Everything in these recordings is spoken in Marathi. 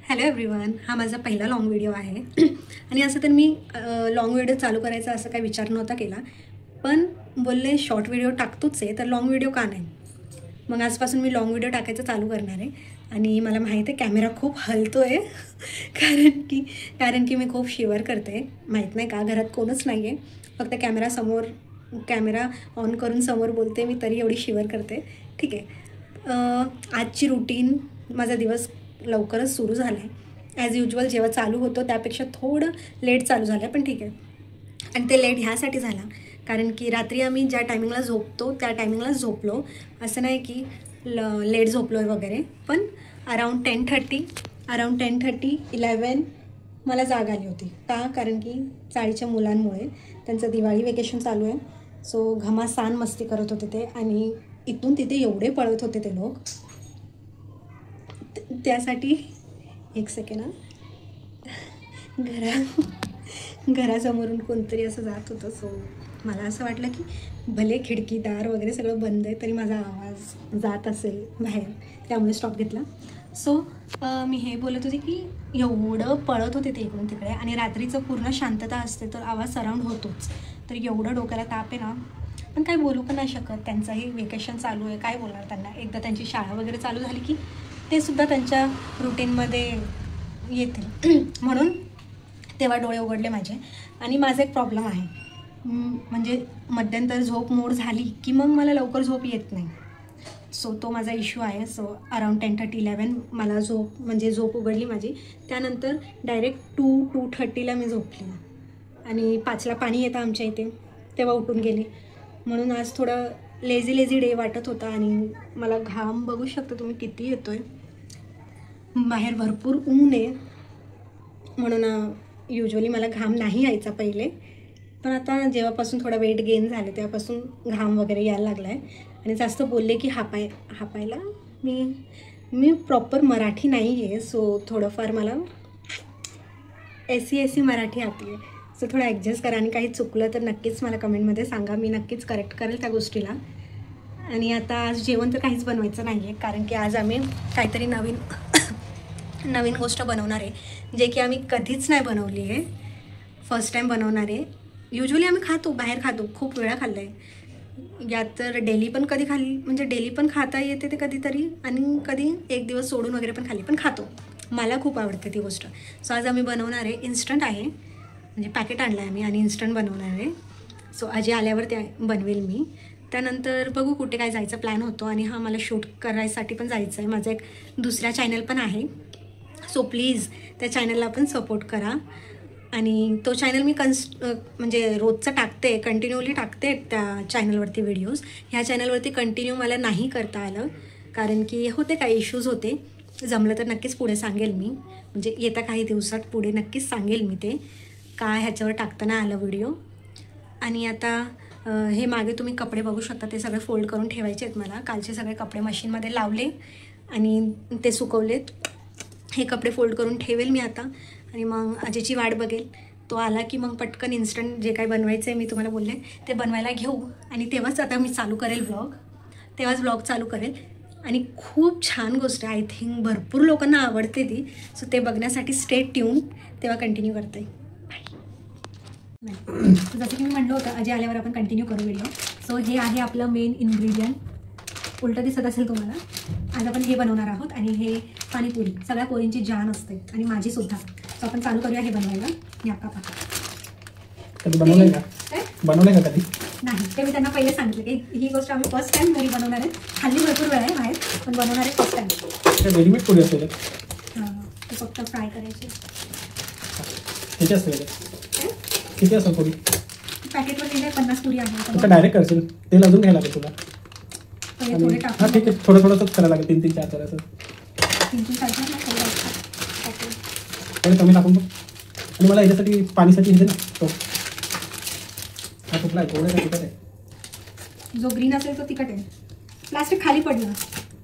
हॅलो एव्हरीवन, हा माझा पहिला लाँग व्हिडिओ आहे आणि असं तर मी लाँग व्हिडिओ चालू करायचा असं काही विचार नव्हता केला, पण बोलले शॉर्ट व्हिडिओ टाकतोच आहे तर लाँग व्हिडिओ का नाही. मग आजपासून मी लाँग व्हिडिओ टाकायचं चालू करणार आहे. आणि मला माहीत आहे कॅमेरा खूप हलतो आहे कारण की मी खूप शिवर करते. माहीत नाही का, घरात कोणच नाही आहे, फक्त कॅमेरा ऑन करून समोर बोलते मी तरी एवढी शिवर करते. ठीक आहे, आजची रुटीन, माझा दिवस लवकरच सुरू झाला आहे. ॲज युजल जेव्हा चालू होतो त्यापेक्षा थोडं लेट चालू झालं आहे, पण ठीक आहे. आणि ते लेट ह्यासाठी झाला कारण की रात्री आम्ही ज्या टायमिंगला झोपतो त्या टायमिंगलाच झोपलो. असं नाही की लेट झोपलो आहे वगैरे, पण अराऊंड 10:30 11 मला जाग आली होती. का? कारण की चाळीच्या मुलांमुळे त्यांचं दिवाळी वेकेशन चालू आहे. सो घमासान मस्ती करत होते ते आणि इथून तिथे एवढे पळत होते ते लोक. त्यासाठी एक सेकंड, घरासमोरून कोणतरी असं जात होतं. सो मला असं वाटलं की भले खिडकीदार वगैरे सगळं बंद आहे तरी माझा आवाज जात असेल बाहेर, त्यामुळे स्टॉप घेतला. सो मी हे बोलत होते की एवढं पळत होते ते इकडून तिकडे आणि रात्रीचं पूर्ण शांतता असते तर आवाज सराउंड होतोच. तर एवढं डोक्याला ताप आहे ना, पण काय बोलू पण नाही शकत. त्यांचंही वेकेशन चालू आहे, काय बोलणार त्यांना. एकदा त्यांची शाळा वगैरे चालू झाली की ते सुद्धा त्यांच्या रुटीनमध्ये येतील म्हणून तेव्हा डोळे उघडले माझे. आणि माझा एक प्रॉब्लेम आहे, म्हणजे मध्यंतर झोप मोड झाली की मग मला लवकर झोप येत नाही. सो तो माझा इश्यू आहे. सो अराऊंड 10:30 11 मला झोप उघडली माझी. त्यानंतर डायरेक्ट 2:30 मी झोपली आणि 5ला पाणी येतं आमच्या इथे, तेव्हा उठून गेली. म्हणून आज थोडं लेझी डे वाटत होता. आणि मला घाम बघू शकता तुम्ही किती येतो आहे, बाहेर भरपूर ऊन आहे. म्हणून युजली मला घाम नाही यायचा पहिले, पण आता जेव्हापासून थोडा वेट गेन झाले तेव्हापासून घाम वगैरे यायला लागला आहे. आणि जास्त बोलले की हापायला मी प्रॉपर मराठी नाही आहे. सो थोडंफार मला एसी मराठी आती आहे. सो थोडं ॲडजस्ट करा आणि काही चुकलं तर नक्कीच मला कमेंटमध्ये सांगा, मी नक्कीच करेक्ट करेल त्या गोष्टीला. आणि आता आज जेवण तर काहीच बनवायचं नाही आहे कारण की आज आम्ही काहीतरी नवीन गोष्ट बनवणार आहे, जे की आम्ही कधीच नाही बनवली आहे. फर्स्ट टाईम बनवणार आहे. युजली आम्ही बाहेर खातो, खूप वेळा खाल्लं आहे. या तर डेली पण कधी खाल्ली, म्हणजे डेली पण खाता येते ते कधीतरी, आणि कधी एक दिवस सोडून वगैरे पण खाल्ली, पण खातो. मला खूप आवडते ती गोष्ट. सो आज आम्ही बनवणार आहे, इन्स्टंट आहे, म्हणजे पॅकेट आणलं आहे आम्ही आणि इन्स्टंट बनवणार आहे. सो आजी आल्यावर ते बनवेल मी. त्यानंतर बघू कुठे काय जायचा प्लॅन होतो. आणि हा मला शूट करायसाठी पण जायचं आहे. माझा एक दुसरा चॅनल पण आहे, सो प्लीज त्या चॅनलला पण सपोर्ट करा. आणि तो चॅनल मी म्हणजे रोजचं टाकते, कंटिन्यूली टाकते त्या चॅनलवरती व्हिडिओज. ह्या चॅनलवरती कंटिन्यू मला नाही करता आलं कारण की होते काही इश्यूज होते. जमलं तर नक्कीच पुढे सांगेल मी, म्हणजे येत्या काही दिवसात पुढे नक्कीच सांगेल मी ते काय ह्याच्यावर टाकताना आलं व्हिडिओ. आणि आता हे मागे तुम्ही कपडे बघू शकता, ते सगळे फोल्ड करून ठेवायचे आहेत मला. कालचे सगळे कपडे मशीनमध्ये लावले आणि ते सुकवलेत. हे कपडे फोल्ड करून ठेवेल मी आता आणि मग आजीची वाट बघेल. तो आला की मग पटकन इन्स्टंट जे काही बनवायचं आहे मी तुम्हाला बोलले ते बनवायला घेऊ. आणि तेव्हाच आता मी चालू करेल ब्लॉग चालू करेल. आणि खूप छान गोष्ट आहे, आय थिंक भरपूर लोकांना आवडते ती. सो ते बघण्यासाठी स्टे ट्यून, तेव्हा कंटिन्यू करते. जसं की मी म्हणलं होतं आजी आल्यावर आपण कंटिन्यू करू व्हिडिओ. सो हे आहे आपलं मेन इन्ग्रेडियंट. उलटं दिसत असेल तुम्हाला. आज आपण हे बनवणार आहोत आणि हे पाणीपुरी सगळ्या पोरींची जान असते आणि माझी सुद्धा. सो आपण चालू करूया हे बनवायला. या का कधी बनवलंय का कधी नाही, ते मी त्यांना पहिले सांगितलं की ही गोष्ट आम्ही फर्स्ट टाइम घरी बनवणार आहे. खाल्ली भरपूर वेळ आहे बाहेर, पण बनवणार आहे फर्स्ट टाइम. रेडीमेड पुरी असेल, ते फक्त फ्राय करायचे. किती असेल पुरी? पॅकेटवर लिहिलंय 50 पुरी आहे. डायरेक्ट करशील, तेल अजून घ्यायला लागेल तुला. थोडे टाकू. ठीक आहे, थोडंसंच करायला लागेल. 3-3 4 करायचं. 3-4 थोडे कमी टाकून बघ. आणि मला याच्यासाठी पाणीसाठी हे ना तो हा कुठला आहे, थोडं तिखट आहे. जो ग्रीन असेल तो तिखट आहे. प्लास्टिक खाली पडलं,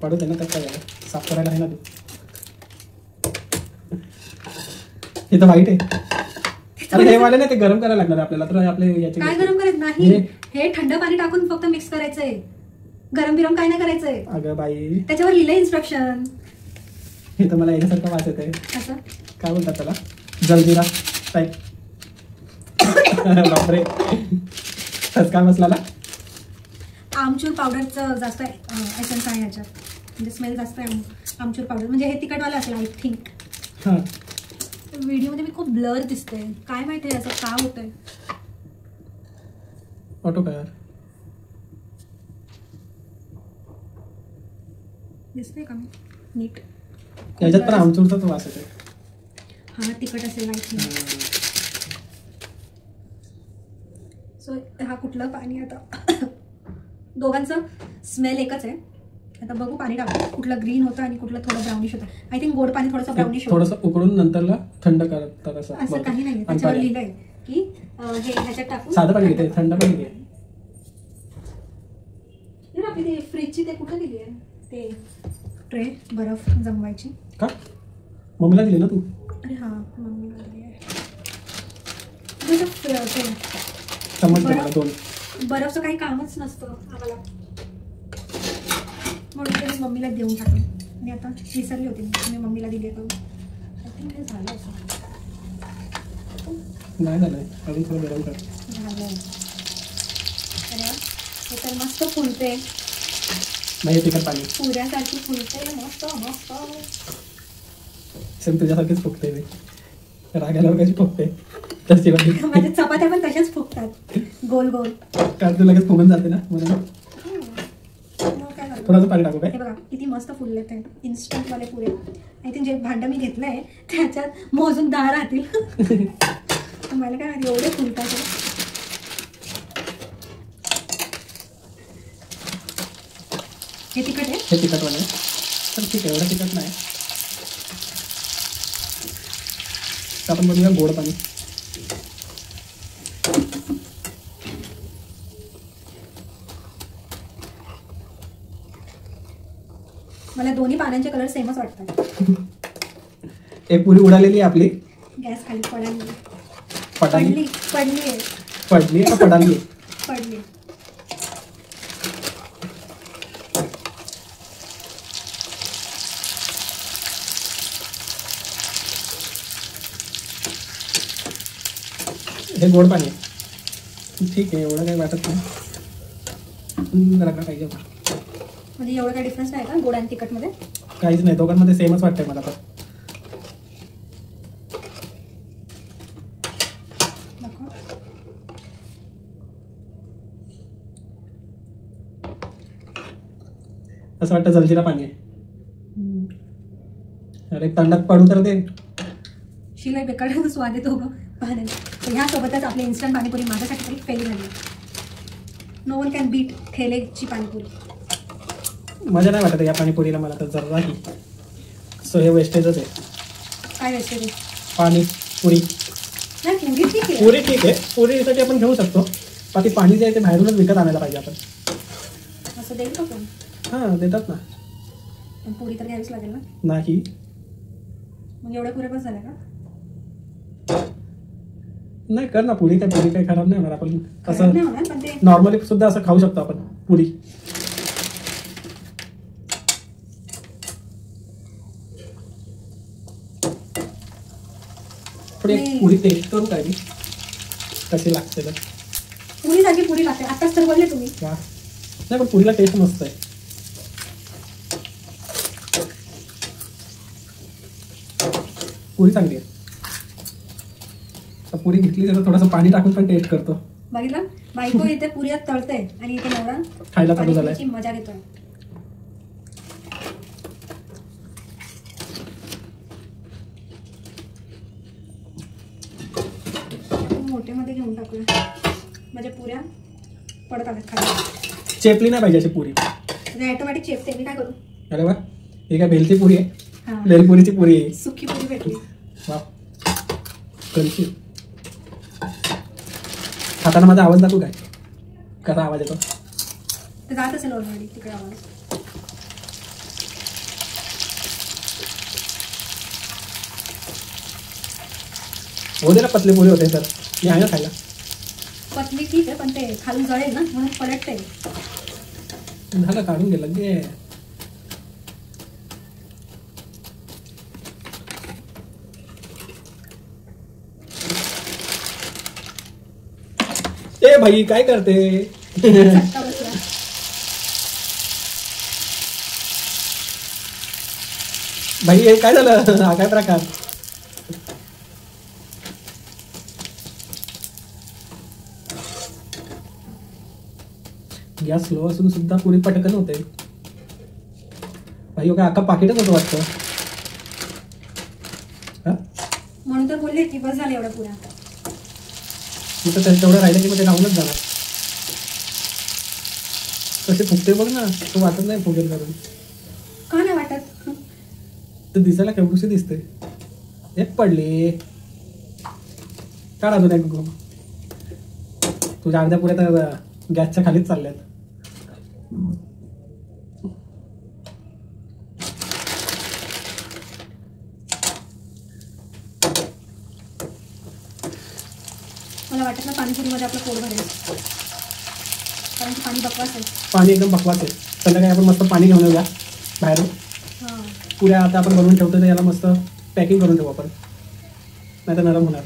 पडू दे ना, त्यात काय झालं, साफ करायला आहे ना तू. हे तर वाईट आहे. अरे हे वाले ना, ते गरम करायला लागणार आपल्याला. तर आपले याचे काय गरम करायचं नाही, हे थंड पाणी टाकून फक्त मिक्स करायचंय. गरम बिरम काय नाही करायचंय. अगं बाई, त्याच्यावर लिहिलंय इन्स्ट्रक्शन. हे तर मला याच्यासारखं वास येत आहे. असं काय बोलतात त्याला, जलजिरा टाईप. बापरे, ठसका बसला ना. आमचूर पावडरचं जास्त एसेन्स आहे ह्याच्यात, म्हणजे स्मेल जास्त आहे आमचूर पावडर. म्हणजे हे तिखटवालं असेल आय थिंक. हां, व्हिडिओमध्ये मी खूप ब्लर दिसते, काय माहिती आहे असं का होतंय. ऑटो कार दिसतंय का मी नीट. याच्यात पण आमचूरचाच वास येतोय. हा तिखट असेल आय थिंक. सो हा कुठलं पाणी आता दोघांचं स्मेल एकच आहे. आता बघू पाणी टाकू, कुठलं ग्रीन होतं आणि कुठलं थोडं ब्राउनिश होतं. आय थिंक गोड पाणी थोडंसं ब्राउनिश होतं. थोडंसं उकळून नंतरला थंड करतात असं काही नाही, त्याच्यावर लिहिलंय की हे ह्याच्यात टाकून साधं पाणी घेते, थंड पाणी घे. आपली ते फ्रीजची ते कुठं दिली आहे ते ट्रे बर्फ जमवायची. का मम्मीला दिली ना तू? अरे हा मम्मीला दिली आहे. समज मला 2. बर्फचं काही कामच नसतं आम्हाला, म्हणून ते मी मम्मीला देऊन टाकलं. आणि आता विसरली होती मी मम्मीला दिली आहे. आय थिंक हे झालं असं. नाही झालंय, अजून थोडं गरम कर. झालं. अरे हे तर मस्त फुलते, नाही तिखट पाणी पुऱ्यासारखी फुलते, मस्त मस्त. सेम तुझ्यासारखीच फुगते मी, रागायला कशी फुगते तशी वाटली. माझ्या चपात्या पण तशाच फुगतात गोल गोल, कारण तू लगेच फुगून जाते ना म्हणून. थोडंसं पाणी टाकू काय? हे बघा किती मस्त फुलले ते इन्स्टंट वाले पुरे. आय थिंक जे भांडं मी घेतलंय त्याच्यात मोजून 10 राहतील. मला काय माहिती एवढे फुलतात. हे तिखट आहे, हे तिखटवालं आहे तर ठीक आहे, एवढं तिखट नाही. तर आपण बनवूया गोड पाणी. मला दोन्ही पाण्याचे कलर सेमच वाटतात. एक पुरी उडालेली आहे आपली, गॅस खाली पडाली पडाली पडली आहे, पडली का पडाली आहे? पडली. हे गोड पाणी आहे, ठीक आहे, एवढं काही वाटत नाही. जरा पाहिजे का? म्हणजे एवढं काही डिफरन्स नाही का गोड आणि तिखटमध्ये? काहीच नाही, दोघांमध्ये सेमच वाटतंय मला तर. असं वाटतं जलजिरा पाणी आहे. अरे तंडात पडू तर दे. शिलाई बेकार स्वाद येतो गं पाण्यात. ह्यासोबतच आपली इन्स्टंट पाणीपुरी माझ्यासाठी तरी फेल झाली. नो वन कॅन बीट ठेलेची पाणीपुरी. मजा नाही वाटत या पाणीपुरीला मला तर जराही. सो हे वेस्टेजच आहे. काय वेस्टेज आहे? पाणी पुरी नाही, पुरी ठीक आहे. पुरी ठीक आहे, पुरीसाठी आपण घेऊ शकतो. बाकी पाणी जे आहे ते बाहेरूनच विकत आणायला पाहिजे आपण. असं देईल का कोण? हां देतात ना. पण पुरी तर घ्यावीच लागेल ना. नाही मग एवढ्या पुऱ्या बस झाल्या का? नाही कर ना पुरी, काय पुरी काही खराब नाही होणार. आपण खराब नाही असं होणार, पण ते नॉर्मली सुद्धा असं खाऊ शकतो आपण पुरी. थोडी नाही. पुरी टेस्ट करू काय मी कशी लागते तर. पुरीसारखी पुरी लागते. आत्ताच तर बोलले तुम्ही. वा नाही, पण पुरीला टेस्ट मस्त आहे. पुरी चांगली आहे. पुरी घेतली तर थोडंसं पाणी टाकून पण टेस्ट करतो. बघितलं, बायको इथे पुऱ्यात तळते आणि इथे नवरा खायला चालू झालाय. पाणीपुरीची मजा घेतोय. मोठेमध्ये घेऊन टाकूया. माझ्या पुऱ्या पडत आल्यात खाली. चेपली नाही पाहिजे अशी पुरी. ऑटोमॅटिक चेपते, मी काय करू? अरे वा, ही काय बेलची पुरी आहे? हा, बेलपुरीची पुरी आहे. सुकी पुरी भेटली. वा कलची. खाताना माझा आवाज दाखवू काय? कसा आवाज येतो? तर जात असेल ऑलरेडी तिकडे आवाज. हो दे ना, पतले पुरी होते सर, मी आहे ना खायला. पतली ठीक आहे, पण ते खालून जळेल ना म्हणून पलटते. झालं, काढून गेलं गे. ए भाई काय करते? चटका बसला. भाई हे काय झालं? हा काय प्रकार? गॅस स्लो असून सुद्धा पुरी पटकन होते. भाई काय अख्खा पाकिटच होतं वाटतं. म्हणून तर बोलले की बस झालं एवढं पुऱ्या. मग तेवढं राहिलं की मग ते राहूनच जाणार. कसे फुगते बघ ना, तो वाटत नाही फुगेल करून. का नाही वाटत? तर दिसायला केवढूशी दिसते. एक पडली काढ अजून एक. तुझ्या अर्ध्या पुऱ्या तर गॅसच्या खालीच चालल्यात. मला वाटत ना पाणीपुरीमध्ये आपलं पोट भरेल, कारण की पाणी बकवास आहे. पाणी एकदम बकवास आहे. संध्याकाळी आपण मस्त पाणी घेऊन येऊया बाहेरून. पुऱ्या आता आपण बनवून ठेवतो तर याला मस्त पॅकिंग करून ठेवू आपण, नाही तर नरम होणार.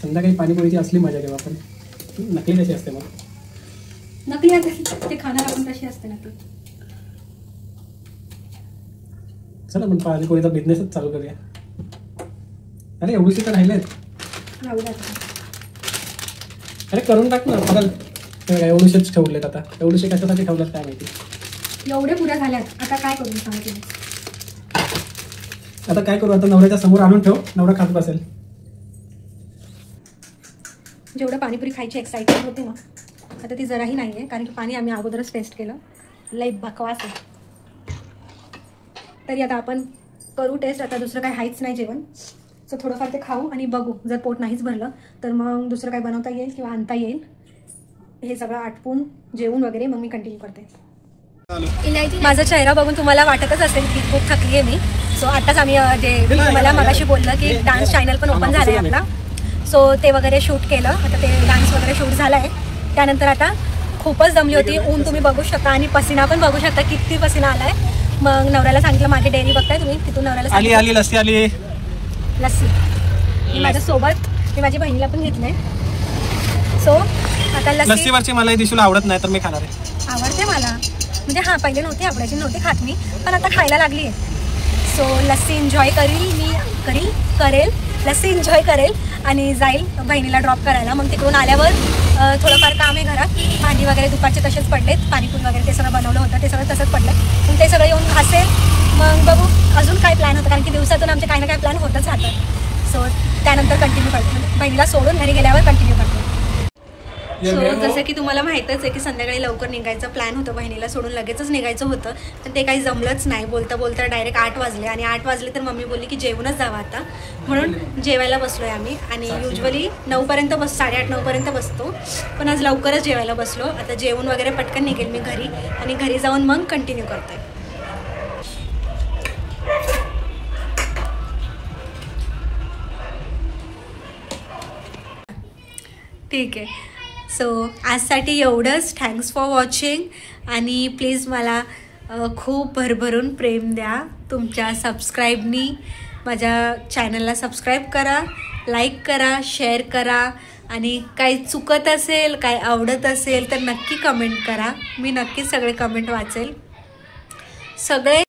संध्याकाळी पाणीपुरीची असली मजा घेऊ आपण. नकली कशी असते मग? नकली आता ते खाणार आपण कशी असते नकली. चला आपण पाणीपुरीचा बिझनेसच चालू करूया. अरे एवढीशी तर राहिलेत. राहू द्या. अरे करून टाक ना. बघाल एवढीशेच ठेवलेत. आता एवढीशे कशासाठी ठेवलेत काय माहिती. एवढे पुऱ्या झाल्यात, आता काय करू सांगा तुम्ही. आता काय करू, आता नवऱ्याच्या समोर आणून ठेव, नवरा खात बसेल. जेवढं पाणीपुरी खायची एक्साइटमेंट होती ना, आता ती जराही नाही आहे. कारण की पाणी आम्ही अगोदरच टेस्ट केलं, लई बकवास आहे. तरी आता आपण करू टेस्ट. आता दुसरं काही आहेच नाही जेवण, सो थोडंफार ते खाऊ आणि बघू. जर पोट नाहीच भरलं तर मग दुसरं काही बनवता येईल किंवा आणता येईल. हे सगळं आटपून जेवून वगैरे मग मी कंटिन्यू करते. माझा चेहरा बघून तुम्हाला वाटतच असेल की खूप थकली आहे मी. सो आताच आम्ही जे मला मगाशी बोललं की डान्स चॅनल पण ओपन झालं आहे आपला. सो ते वगैरे शूट केलं. आता ते डान्स वगैरे शूट झालं आहे. त्यानंतर आता खूपच दमली होती. ऊन तुम्ही बघू शकता आणि पसीना पण बघू शकता किती पसीना आलाय. मग नवऱ्याला सांगितलं, माझी डेअरी बघताय तुम्ही, तिथून नवऱ्याला आली लस्सी आली. लस्सी मी माझ्यासोबत मी माझी बहिणीला पण घेतलंय. सो आता लस्सीवरची मला दिसून आवडत नाही तर मी खाणार आहे. आवडते मला, म्हणजे हां पहिले नव्हती खात मी, पण आता खायला लागली आहे. सो लस्सी एन्जॉय करेल लस्सी एन्जॉय करेल आणि जाईल बहिणीला ड्रॉप करायला. मग तिकडून आल्यावर थोडंफार काम आहे घरात. भांडी वगैरे दुपारचे तसेच पडलेत. पाणीपुरी वगैरे ते सगळं बनवलं होतं, ते सगळं तसंच पडलं. मग ते सगळं येऊन घासेल. मग बघू अजून काय प्लॅन होतं, कारण की दिवसातून आमचे काही ना काही प्लॅन होतच राहतात. सो त्यानंतर कंटिन्यू करतो, बहिणीला सोडून घरी गेल्यावर कंटिन्यू करतो. सो जसं की तुम्हाला माहीतच आहे की संध्याकाळी लवकर निघायचं प्लॅन होतं. बहिणीला सोडून लगेचच निघायचं होतं, पण ते काही जमलंच नाही. बोलता बोलता डायरेक्ट 8 वाजले आणि 8 वाजले तर मम्मी बोलली की जेवूनच जावं आता. म्हणून जेवायला बसलो आहे आम्ही. आणि युजली 9पर्यंत 8:30-9पर्यंत बसतो, पण आज लवकरच जेवायला बसलो. आता जेवून वगैरे पटकन निघेल मी घरी आणि घरी जाऊन मग कंटिन्यू करते. ठीक आहे. सो आजसाठी एवढंच. थँक्स फॉर वॉचिंग आणि प्लीज मला खूप भरभरून प्रेम द्या. तुमच्या सबस्क्राईबनी माझ्या चॅनलला सबस्क्राईब करा, लाईक करा, शेअर करा आणि काही चुकत असेल, काही आवडत असेल तर नक्की कमेंट करा. मी नक्कीच सगळे कमेंट वाचेल. सगळे